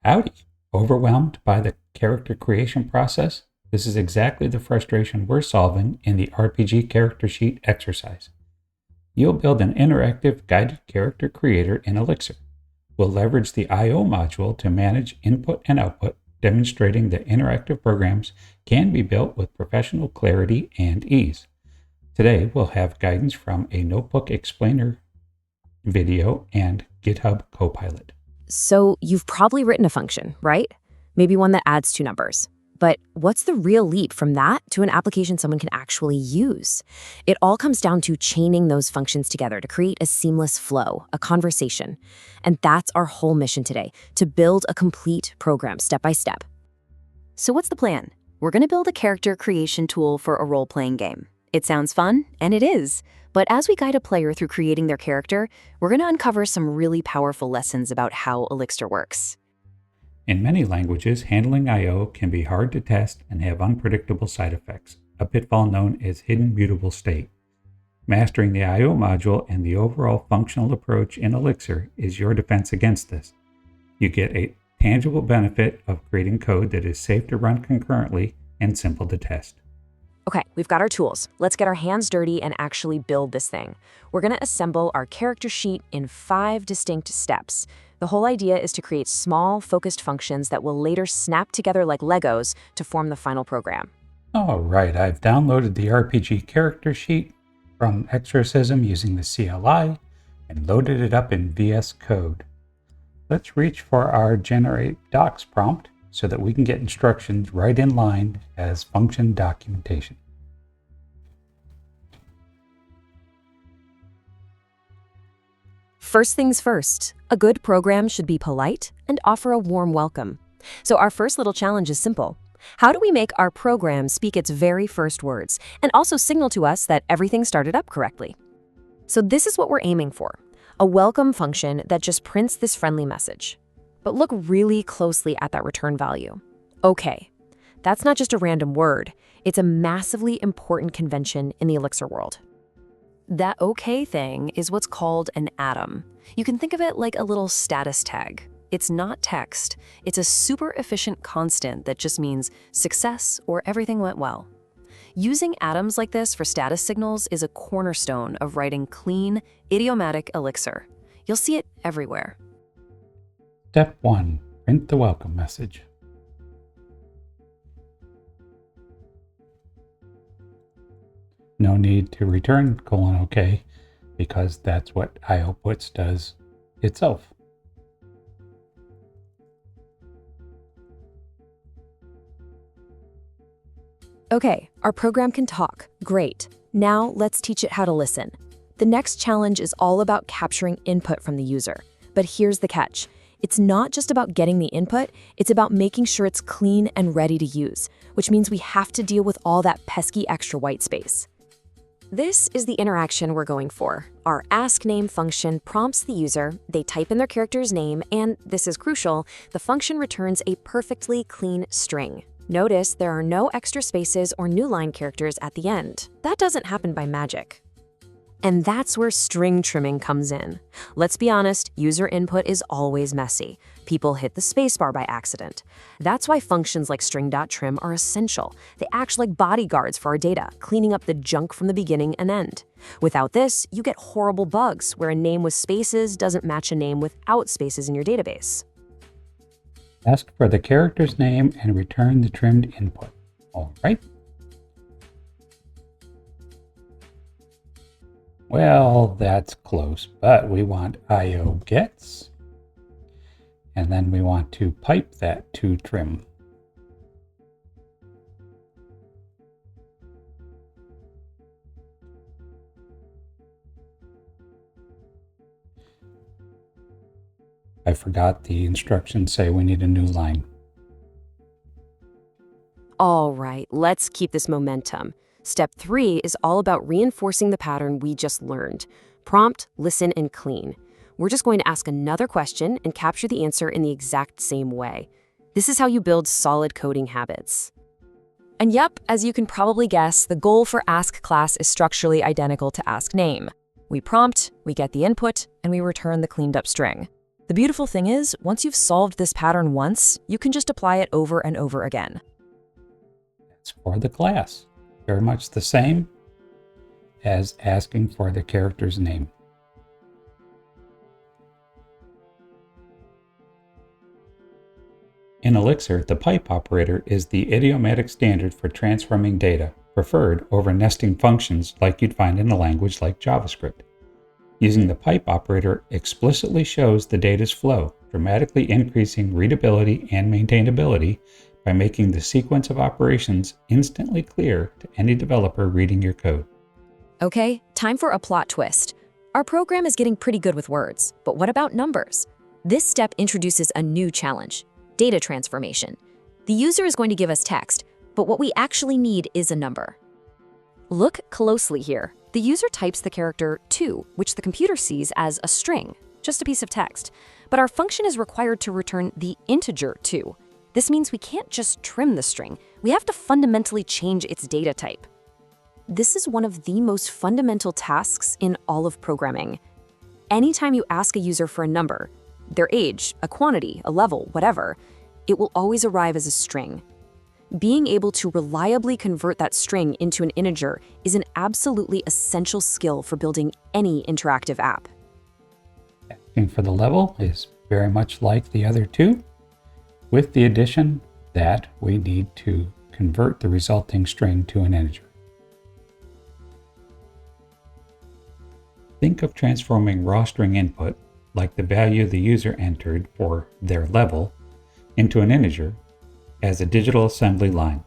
Howdy! Overwhelmed by the character creation process? This is exactly the frustration we're solving in the RPG character sheet exercise. You'll build an interactive guided character creator in Elixir. We'll leverage the I/O module to manage input and output, demonstrating that interactive programs can be built with professional clarity and ease. Today, we'll have guidance from a Notebook Explainer video and GitHub Copilot. So you've probably written a function, right? Maybe one that adds two numbers. But what's the real leap from that to an application someone can actually use? It all comes down to chaining those functions together to create a seamless flow, a conversation. And that's our whole mission today, to build a complete program step by step. So what's the plan? We're going to build a character creation tool for a role-playing game. It sounds fun, and it is. But as we guide a player through creating their character, we're going to uncover some really powerful lessons about how Elixir works. In many languages, handling I/O can be hard to test and have unpredictable side effects, a pitfall known as hidden mutable state. Mastering the I/O module and the overall functional approach in Elixir is your defense against this. You get a tangible benefit of creating code that is safe to run concurrently and simple to test. Okay, we've got our tools. Let's get our hands dirty and actually build this thing. We're going to assemble our character sheet in 5 distinct steps. The whole idea is to create small, focused functions that will later snap together like Legos to form the final program. All right, I've downloaded the RPG character sheet from Exorcism using the CLI and loaded it up in VS Code. Let's reach for our generate docs prompt so that we can get instructions right in line as function documentation. First things first, a good program should be polite and offer a warm welcome. So our first little challenge is simple. How do we make our program speak its very first words and also signal to us that everything started up correctly? So this is what we're aiming for, a welcome function that just prints this friendly message. But look really closely at that return value. Okay, that's not just a random word. It's a massively important convention in the Elixir world. That OK thing is what's called an atom. You can think of it like a little status tag. It's not text. It's a super efficient constant that just means success or everything went well. Using atoms like this for status signals is a cornerstone of writing clean, idiomatic Elixir. You'll see it everywhere. Step 1. Print the welcome message. No need to return :OK because that's what IOPuts does itself. Okay, our program can talk. Great. Now let's teach it how to listen. The next challenge is all about capturing input from the user. But here's the catch. It's not just about getting the input, it's about making sure it's clean and ready to use, which means we have to deal with all that pesky extra white space. This is the interaction we're going for. Our askName function prompts the user, they type in their character's name, and this is crucial, the function returns a perfectly clean string. Notice there are no extra spaces or new line characters at the end. That doesn't happen by magic. And that's where string trimming comes in. Let's be honest, user input is always messy. People hit the spacebar by accident. That's why functions like string.trim are essential. They act like bodyguards for our data, cleaning up the junk from the beginning and end. Without this, you get horrible bugs where a name with spaces doesn't match a name without spaces in your database. Ask for the character's name and return the trimmed input. All right. Well, that's close, but we want IO gets, and then we want to pipe that to trim. I forgot the instructions say we need a new line. All right, let's keep this momentum. Step 3 is all about reinforcing the pattern we just learned. Prompt, listen, and clean. We're just going to ask another question and capture the answer in the exact same way. This is how you build solid coding habits. And yep, as you can probably guess, the goal for ask class is structurally identical to ask name. We prompt, we get the input, and we return the cleaned up string. The beautiful thing is, once you've solved this pattern once, you can just apply it over and over again. It's for the class. Very much the same as asking for the character's name. In Elixir, the pipe operator is the idiomatic standard for transforming data, preferred over nesting functions like you'd find in a language like JavaScript. Using the pipe operator explicitly shows the data's flow, dramatically increasing readability and maintainability by making the sequence of operations instantly clear to any developer reading your code. Okay, time for a plot twist. Our program is getting pretty good with words, but what about numbers? This step introduces a new challenge: data transformation. The user is going to give us text, but what we actually need is a number. Look closely here. The user types the character 2, which the computer sees as a string, just a piece of text. But our function is required to return the integer 2. This means we can't just trim the string. We have to fundamentally change its data type. This is one of the most fundamental tasks in all of programming. Anytime you ask a user for a number, their age, a quantity, a level, whatever, it will always arrive as a string. Being able to reliably convert that string into an integer is an absolutely essential skill for building any interactive app. Asking for the level is very much like the other two, with the addition that we need to convert the resulting string to an integer. Think of transforming raw string input, like the value the user entered for their level, into an integer as a digital assembly line.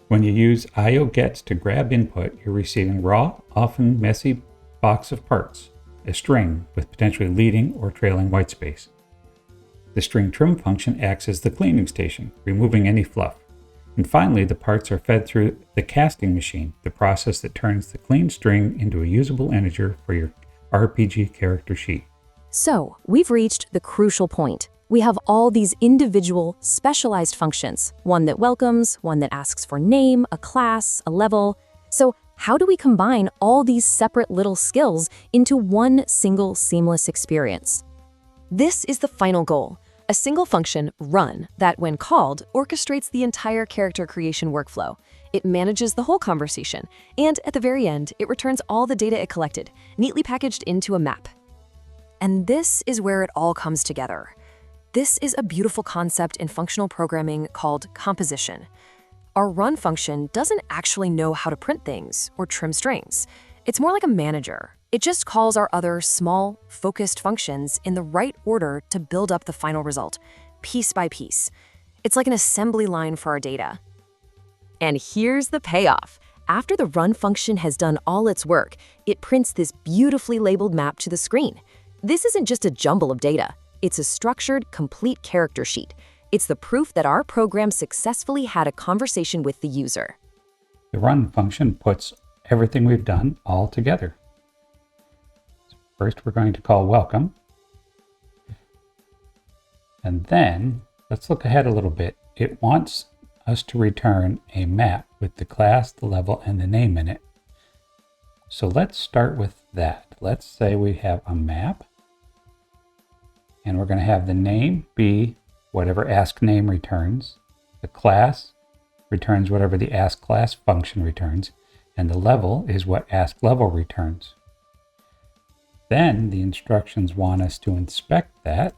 When you use IO-gets to grab input, you're receiving raw, often messy box of parts, a string with potentially leading or trailing whitespace. The string trim function acts as the cleaning station, removing any fluff. And finally, the parts are fed through the casting machine, the process that turns the clean string into a usable integer for your RPG character sheet. So, we've reached the crucial point. We have all these individual, specialized functions, one that welcomes, one that asks for name, a class, a level. So how do we combine all these separate little skills into one single seamless experience? This is the final goal, a single function, run, that when called, orchestrates the entire character creation workflow. It manages the whole conversation, and at the very end, it returns all the data it collected, neatly packaged into a map. And this is where it all comes together. This is a beautiful concept in functional programming called composition. Our run function doesn't actually know how to print things or trim strings. It's more like a manager. It just calls our other small, focused functions in the right order to build up the final result, piece by piece. It's like an assembly line for our data. And here's the payoff. After the run function has done all its work, it prints this beautifully labeled map to the screen. This isn't just a jumble of data. It's a structured, complete character sheet. It's the proof that our program successfully had a conversation with the user. The run function puts everything we've done all together. So first, we're going to call welcome. And then, let's look ahead a little bit. It wants us to return a map with the class, the level, and the name in it. So let's start with that. Let's say we have a map. And we're going to have the name be whatever askName returns. The class returns whatever the askClass function returns. And the level is what askLevel returns. Then the instructions want us to inspect that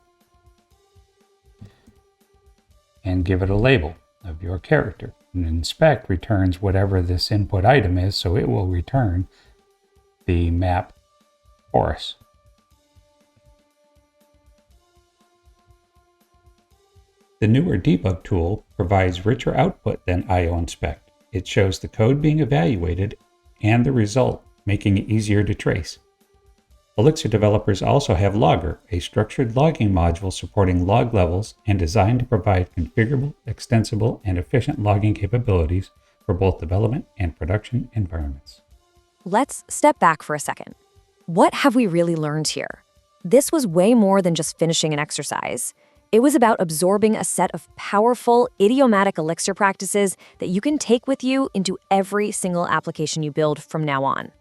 and give it a label of your character. And inspect returns whatever this input item is, so it will return the map for us. The newer debug tool provides richer output than IOInspect. It shows the code being evaluated and the result, making it easier to trace. Elixir developers also have Logger, a structured logging module supporting log levels and designed to provide configurable, extensible, and efficient logging capabilities for both development and production environments. Let's step back for a second. What have we really learned here? This was way more than just finishing an exercise. It was about absorbing a set of powerful, idiomatic Elixir practices that you can take with you into every single application you build from now on.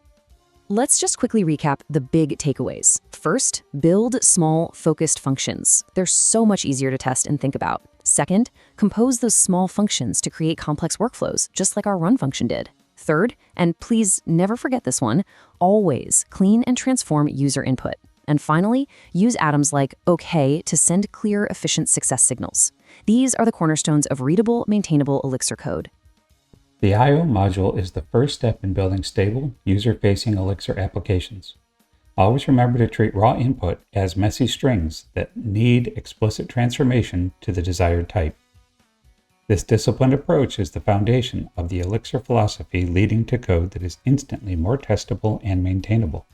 Let's just quickly recap the big takeaways. First, build small, focused functions. They're so much easier to test and think about. Second, compose those small functions to create complex workflows, just like our run function did. Third, and please never forget this one, always clean and transform user input. And finally, use atoms like OK to send clear, efficient success signals. These are the cornerstones of readable, maintainable Elixir code. The I/O module is the first step in building stable, user-facing Elixir applications. Always remember to treat raw input as messy strings that need explicit transformation to the desired type. This disciplined approach is the foundation of the Elixir philosophy, leading to code that is instantly more testable and maintainable.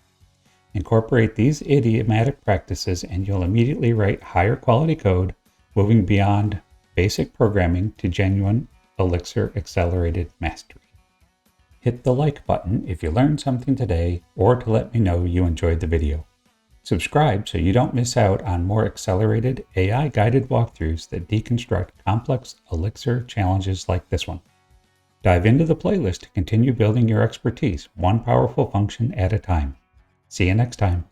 Incorporate these idiomatic practices and you'll immediately write higher quality code, moving beyond basic programming to genuine Elixir accelerated mastery. Hit the like button if you learned something today or to let me know you enjoyed the video. Subscribe so you don't miss out on more accelerated AI-guided walkthroughs that deconstruct complex Elixir challenges like this one. Dive into the playlist to continue building your expertise one powerful function at a time. See you next time.